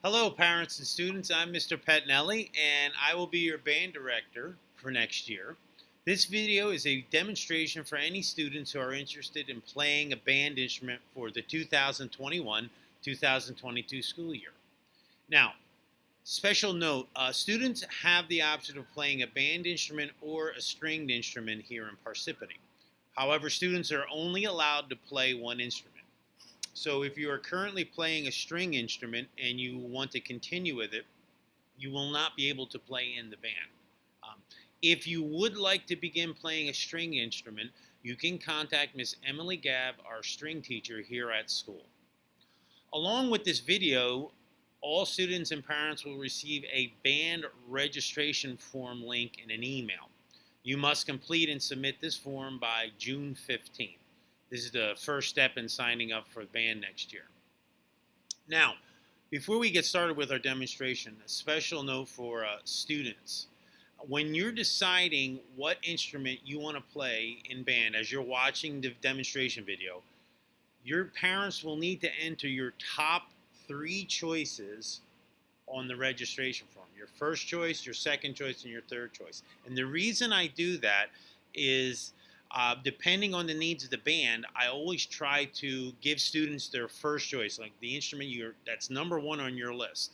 Hello, parents and students. I'm Mr. Pettinelli, and I will be your band director for next year. This video is a demonstration for any students who are interested in playing a band instrument for the 2021-2022 school year. Now, special note, students have the option of playing a band instrument or a stringed instrument here in Parsippany. However, students are only allowed to play one instrument. So if you are currently playing a string instrument and you want to continue with it, you will not be able to play in the band. Um, if you would like to begin playing a string instrument, you can contact Miss Emily Gabb, our string teacher here at school. Along with this video, all students and parents will receive a band registration form link in an email. You must complete and submit this form by June 15th. This is the first step in signing up for the band next year. Now, before we get started with our demonstration, a special note for students. When you're deciding what instrument you want to play in band as you're watching the demonstration video, your parents will need to enter your top three choices on the registration form. Your first choice, your second choice, and your third choice. And the reason I do that is depending on the needs of the band, I always try to give students their first choice, like the instrument that's number one on your list.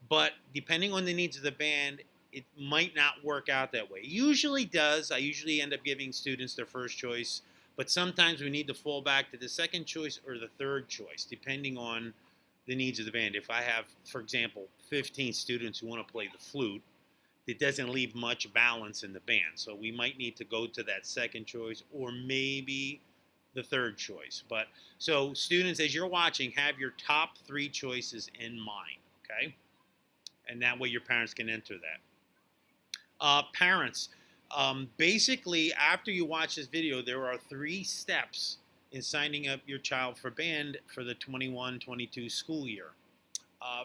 But depending on the needs of the band, it might not work out that way. It usually does. I usually end up giving students their first choice, but sometimes we need to fall back to the second choice or the third choice, depending on the needs of the band. If I have, for example, 15 students who want to play the flute, it doesn't leave much balance in the band. So we might need to go to that second choice or maybe the third choice. But so students, as you're watching, have your top three choices in mind, okay? And that way your parents can enter that. Parents, basically, after you watch this video, there are three steps in signing up your child for band for the 21-22 school year.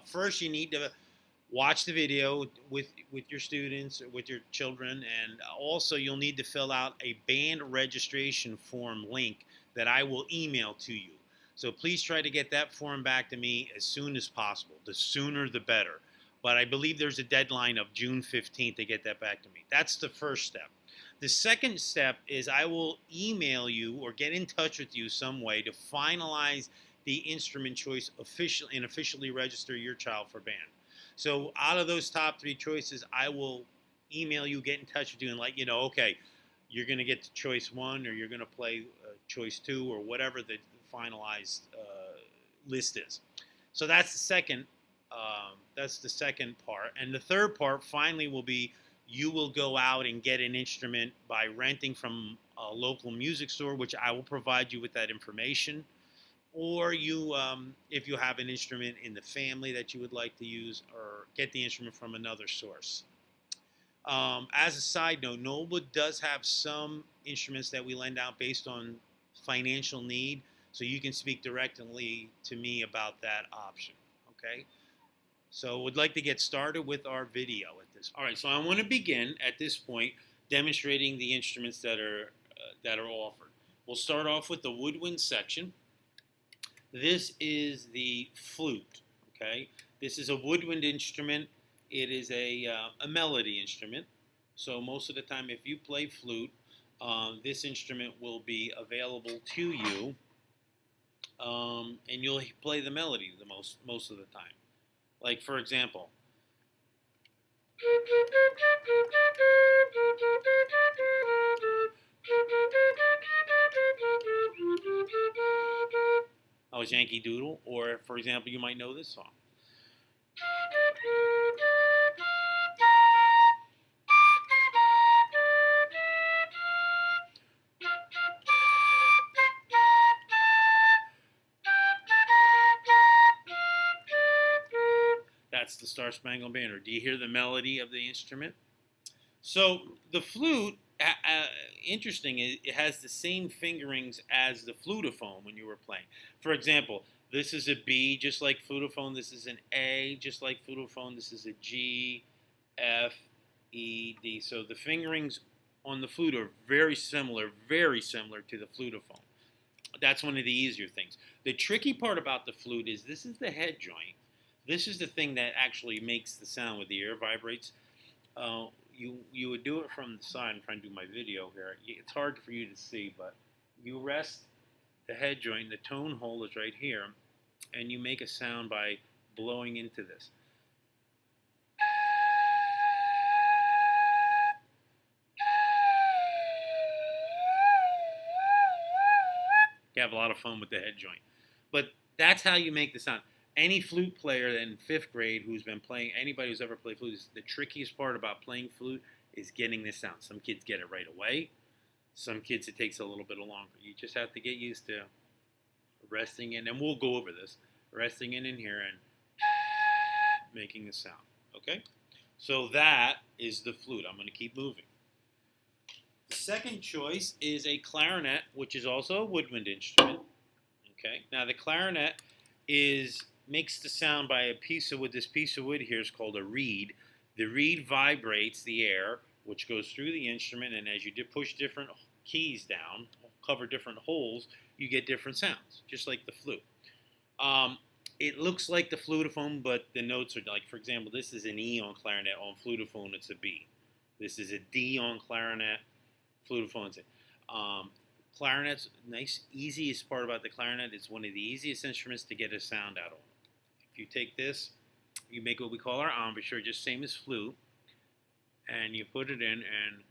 First, you need to watch the video with your students, with your children, and also you'll need to fill out a band registration form link that I will email to you. So please try to get that form back to me as soon as possible. The sooner the better. But I believe there's a deadline of June 15th to get that back to me. That's the first step. The second step is I will email you or get in touch with you some way to finalize the instrument choice and officially register your child for band. So out of those top three choices, I will email you, get in touch with you, and let you know, okay, you're going to get to choice one, or you're going to play choice two, or whatever the finalized list is. So that's the second. That's the second part, and the third part finally will be you will go out and get an instrument by renting from a local music store, which I will provide you with that information, or you if you have an instrument in the family that you would like to use, or get the instrument from another source. As a side note, Noble does have some instruments that we lend out based on financial need, so you can speak directly to me about that option. Okay, so would like to get started with our video at this. All right, so I want to begin at this point demonstrating the instruments that are offered. We'll start off with the woodwind section. This is the flute, okay? This is a woodwind instrument. It is a melody instrument. So most of the time, if you play flute, this instrument will be available to you, and you'll play the melody the most of the time. Like, for example, that was Yankee Doodle, or for example, you might know this song. That's the Star Spangled Banner. Do you hear the melody of the instrument? So the flute, interesting, it has the same fingerings as the flutophone when you were playing. For example, this is a B, just like flutophone. This is an A, just like flutophone. This is a G, F, E, D. So the fingerings on the flute are very similar to the flutophone. That's one of the easier things. The tricky part about the flute is this is the head joint. This is the thing that actually makes the sound when the air vibrates. You would do it from the side. I'm trying to do my video here. It's hard for you to see, but you rest the head joint. The tone hole is right here, and you make a sound by blowing into this. You have a lot of fun with the head joint, but that's how you make the sound. Any flute player in 5th grade who's been playing, anybody who's ever played flute, the trickiest part about playing flute is getting this sound. Some kids get it right away. Some kids it takes a little bit longer. You just have to get used to resting in, and we'll go over this, resting in here and making the sound. Okay? So that is the flute. I'm going to keep moving. The second choice is a clarinet, which is also a woodwind instrument. Okay? Now the clarinet makes the sound by a piece of wood. This piece of wood here is called a reed. The reed vibrates the air, which goes through the instrument, and as you push different keys down, cover different holes, you get different sounds, just like the flute. It looks like the flutophone, but the notes are like, for example, this is an E on clarinet. On flutophone, it's a B. This is a D on clarinet. Flutophone's it. Clarinet's nice, easiest part about the clarinet. It's one of the easiest instruments to get a sound out of. If you take this, you make what we call our embouchure, just same as flute, and you put it in, and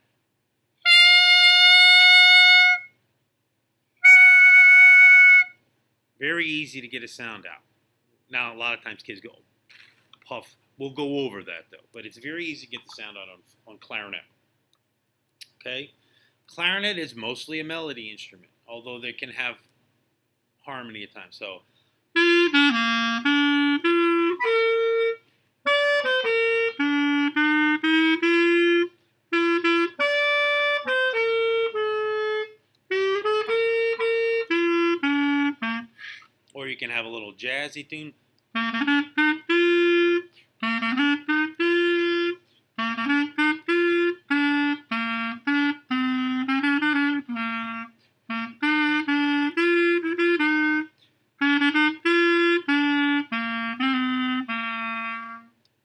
very easy to get a sound out. Now, a lot of times kids go puff. We'll go over that though, but it's very easy to get the sound out on clarinet. Okay, clarinet is mostly a melody instrument, although they can have harmony at times. So. Or you can have a little jazzy tune.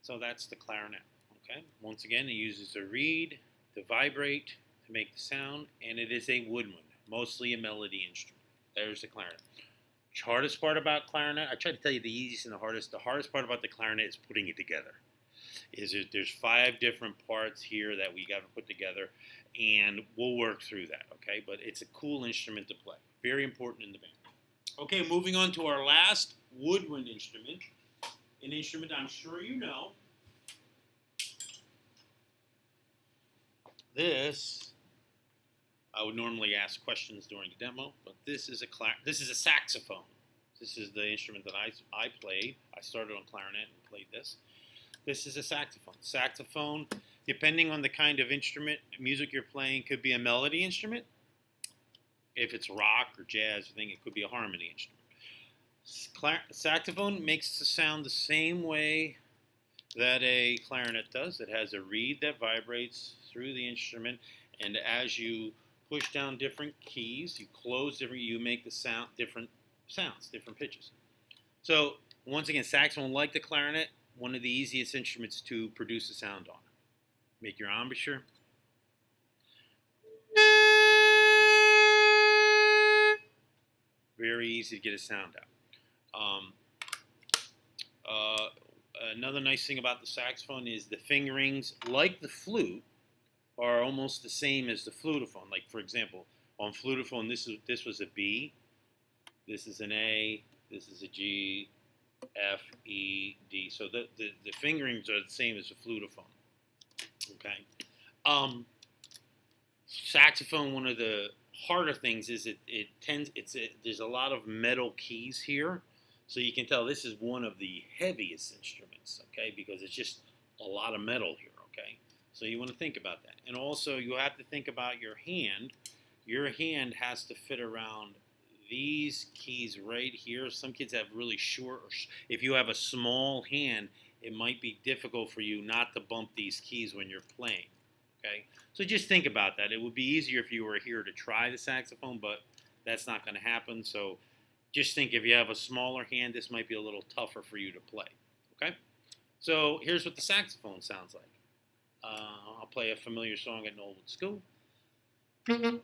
So that's the clarinet. Okay. Once again, it uses a reed to vibrate to make the sound, and it is a woodwind, mostly a melody instrument. There's the clarinet. The hardest part about clarinet, I try to tell you the easiest and the hardest. The hardest part about the clarinet is putting it together. There's 5 different parts here that we got to put together, and we'll work through that. Okay, but it's a cool instrument to play. Very important in the band. Okay, moving on to our last woodwind instrument. An instrument I'm sure you know. This, I would normally ask questions during the demo, but this is a saxophone. This is the instrument that I played. I started on clarinet and played this. This is a saxophone. Saxophone, depending on the kind of instrument, music you're playing, could be a melody instrument. If it's rock or jazz, I think it could be a harmony instrument. Saxophone makes the sound the same way that a clarinet does. It has a reed that vibrates through the instrument, and as you push down different keys, you make the sound, different sounds, different pitches. So once again, saxophone, like the clarinet, one of the easiest instruments to produce a sound on. Make your embouchure. Very easy to get a sound out. Another nice thing about the saxophone is the fingerings, like the flute, are almost the same as the flutophone. Like, for example, on flutophone, this was a B, this is an A, this is a G, F, E, D. So the fingerings are the same as the flutophone. Okay. Saxophone, one of the harder things is there's a lot of metal keys here. So you can tell this is one of the heaviest instruments, okay, because it's just a lot of metal here, okay? So you want to think about that. And also you have to think about your hand. Your hand has to fit around these keys right here. Some kids have really short, if you have a small hand, it might be difficult for you not to bump these keys when you're playing, okay? So just think about that. It would be easier if you were here to try the saxophone, but that's not going to happen. So just think if you have a smaller hand, this might be a little tougher for you to play, Okay? So here's what the saxophone sounds like. I'll play a familiar song at Knollwood School. And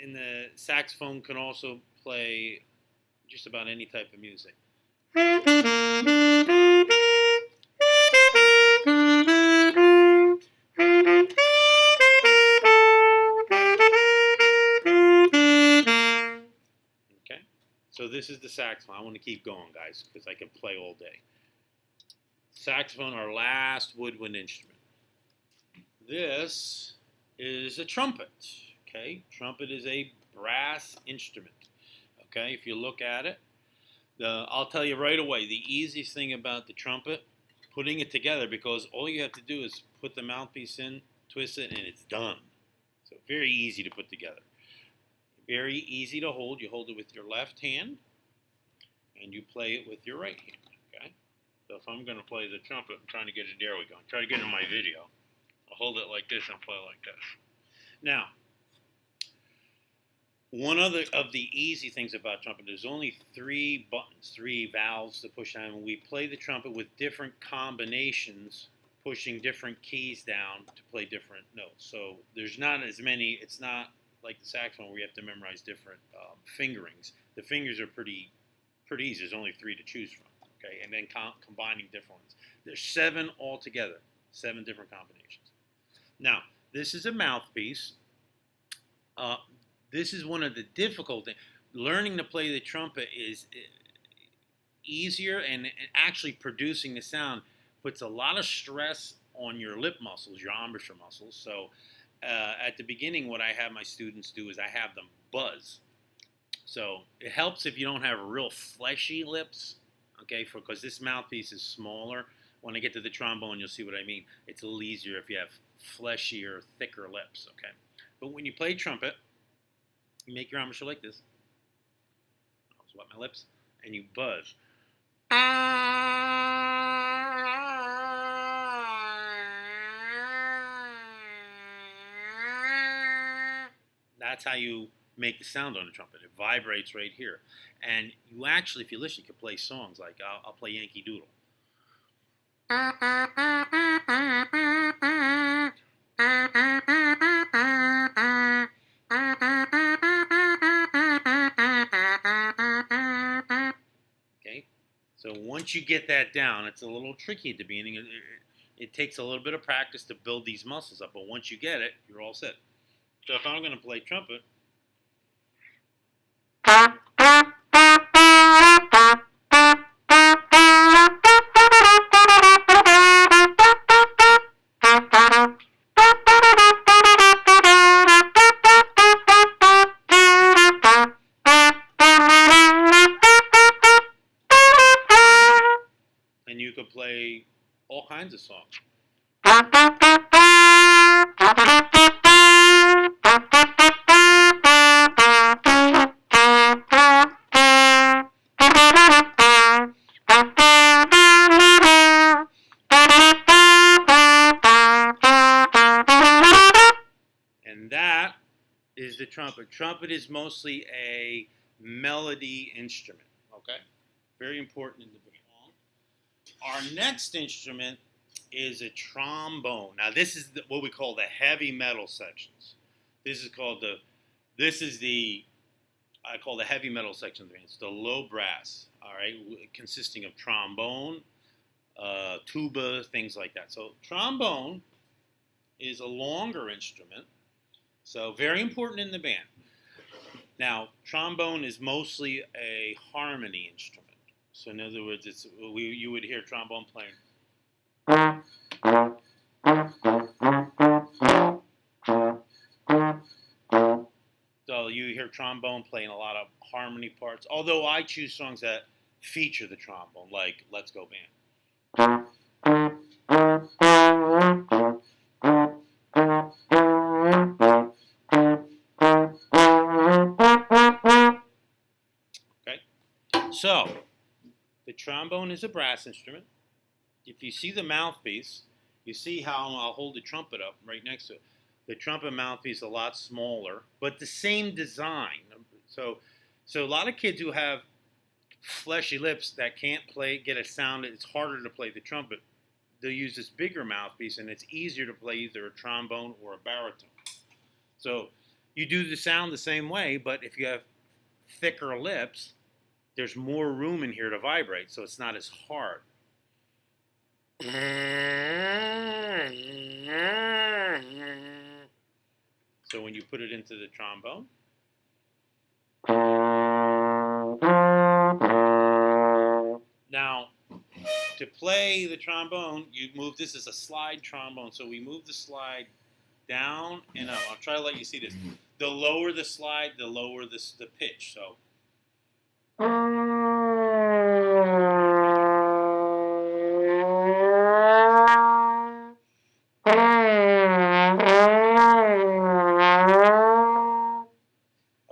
in the saxophone can also play just about any type of music. Okay, so this is the saxophone. I want to keep going, guys, because I can play all day. Saxophone, our last woodwind instrument. This is a trumpet. Okay, trumpet is a brass instrument. Okay, if you look at it, I'll tell you right away, the easiest thing about the trumpet, putting it together, because all you have to do is put the mouthpiece in, twist it, and it's done. So very easy to put together. Very easy to hold. You hold it with your left hand, and you play it with your right hand. Okay. So if I'm going to play the trumpet, I'm trying to get it. There we go. Try to get it in my video. I'll hold it like this and play like this. Now, one other of the easy things about trumpet, there's only 3 buttons, 3 valves to push down. We play the trumpet with different combinations, pushing different keys down to play different notes. So there's not as many. It's not like the saxophone where you have to memorize different fingerings. The fingers are pretty easy. There's only 3 to choose from. Okay, and then combining different ones. There's 7 altogether, 7 different combinations. Now, this is a mouthpiece. This is one of the difficult things. Learning to play the trumpet is easier, and actually producing the sound puts a lot of stress on your lip muscles, your embouchure muscles. So at the beginning, what I have my students do is I have them buzz. So it helps if you don't have real fleshy lips, okay, because this mouthpiece is smaller. When I get to the trombone, you'll see what I mean. It's a little easier if you have fleshier, thicker lips, okay? But when you play trumpet, you make your embouchure like this. I'll just wet my lips, and you buzz. That's how you make the sound on the trumpet. It vibrates right here. And you actually, if you listen, you can play songs like I'll play Yankee Doodle. Okay, so once you get that down, it's a little tricky at the beginning. It takes a little bit of practice to build these muscles up, but once you get it, you're all set. So if I'm going to play trumpet, and you could play all kinds of songs. And that is the trumpet. Trumpet is mostly a melody instrument, okay? Very important in the band. Our next instrument is a trombone. Now, this is what we call the heavy metal sections. I call the heavy metal section of the band. It's the low brass, all right, consisting of trombone, tuba, things like that. So trombone is a longer instrument, so very important in the band. Now, trombone is mostly a harmony instrument. So in other words, you would hear trombone playing. So you hear trombone playing a lot of harmony parts, although I choose songs that feature the trombone, like Let's Go Band. Okay, so the trombone is a brass instrument. If you see the mouthpiece, You see how I'll hold the trumpet up right next to it. The trumpet mouthpiece is a lot smaller, but the same design. So, so a lot of kids who have fleshy lips that can't get a sound, it's harder to play the trumpet. They'll use this bigger mouthpiece, and it's easier to play either a trombone or a baritone. So you do the sound the same way, but if you have thicker lips, there's more room in here to vibrate, so it's not as hard. So when you put it into the trombone, now to play the trombone, you move. This is a slide trombone, so we move the slide down and up. I'll try to let you see this. The lower the slide, the lower the pitch. So.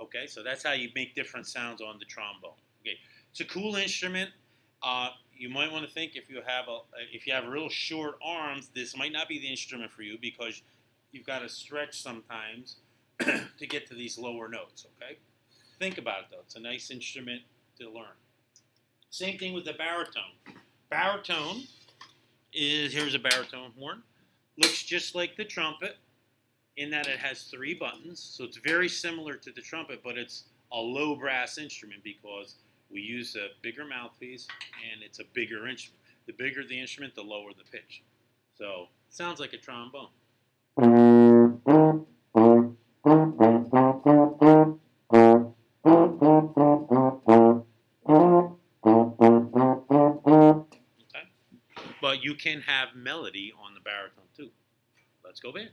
Okay, so that's how you make different sounds on the trombone. Okay, it's a cool instrument. You might want to think if you have real short arms, this might not be the instrument for you because you've got to stretch sometimes to get to these lower notes. Okay, think about it though; it's a nice instrument to learn. Same thing with the baritone. Baritone here's a baritone horn. Looks just like the trumpet in that it has 3 buttons. So it's very similar to the trumpet, but it's a low brass instrument because we use a bigger mouthpiece and it's a bigger instrument. The bigger the instrument, the lower the pitch. So it sounds like a trombone. Okay? But you can have melody on the baritone too. Let's go band.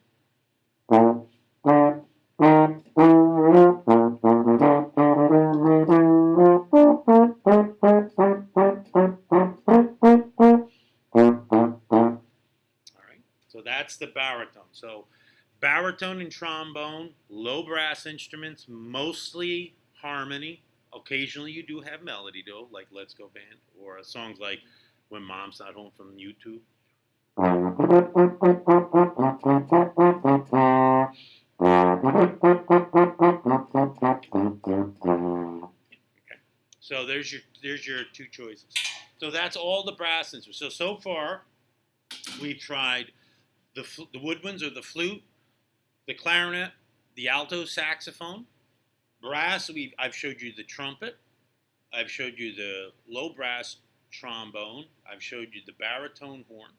So that's the baritone. So baritone and trombone, low brass instruments, mostly harmony. Occasionally you do have melody though, like Let's Go Band, or songs like When Mom's Not Home from YouTube. Okay. So there's your 2 choices. So that's all the brass instruments. So far we've tried the woodwinds or the flute, the clarinet, the alto saxophone. Brass, I've showed you the trumpet. I've showed you the low brass trombone. I've showed you the baritone horn.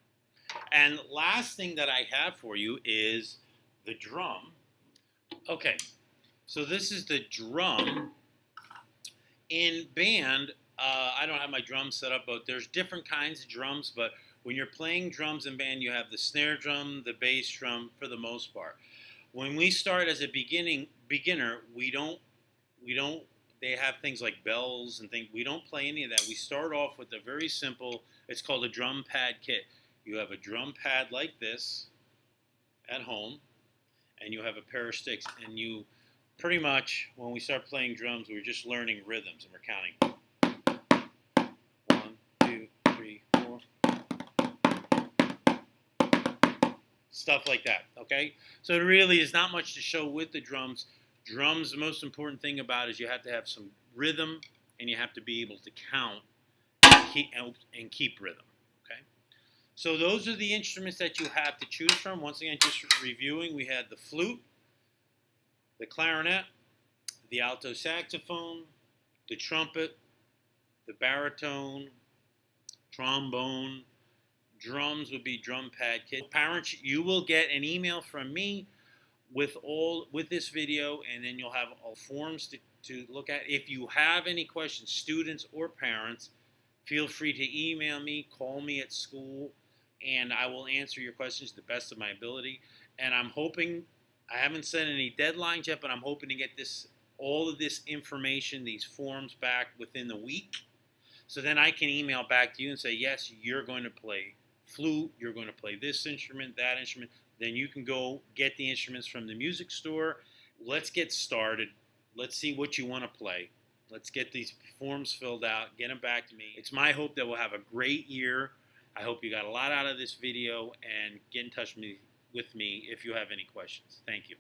And last thing that I have for you is the drum. Okay, so this is the drum. In band, I don't have my drums set up, but there's different kinds of drums. But when you're playing drums in band, you have the snare drum, the bass drum, for the most part. When we start as a beginner, we don't. They have things like bells and things. We don't play any of that. We start off with a very simple. It's called a drum pad kit. You have a drum pad like this at home, and you have a pair of sticks, and you pretty much, when we start playing drums, we're just learning rhythms, and we're counting 1, 2, 3, 4, stuff like that. Okay, so it really is not much to show with the drums. Drums, the most important thing about it is you have to have some rhythm, and you have to be able to count and keep rhythm. So those are the instruments that you have to choose from. Once again, just reviewing, we had the flute, the clarinet, the alto saxophone, the trumpet, the baritone, trombone. Drums would be drum pad kit. Parents, you will get an email from me with this video, and then you'll have all forms to look at. If you have any questions, students or parents, feel free to email me, call me at school, and I will answer your questions to the best of my ability. And I'm hoping, I haven't set any deadlines yet, but I'm hoping to get all of this information, these forms back within the week. So then I can email back to you and say, yes, you're going to play flute, you're going to play this instrument, that instrument. Then you can go get the instruments from the music store. Let's get started. Let's see what you want to play. Let's get these forms filled out, get them back to me. It's my hope that we'll have a great year I hope you got a lot out of this video, and get in touch with me if you have any questions. Thank you.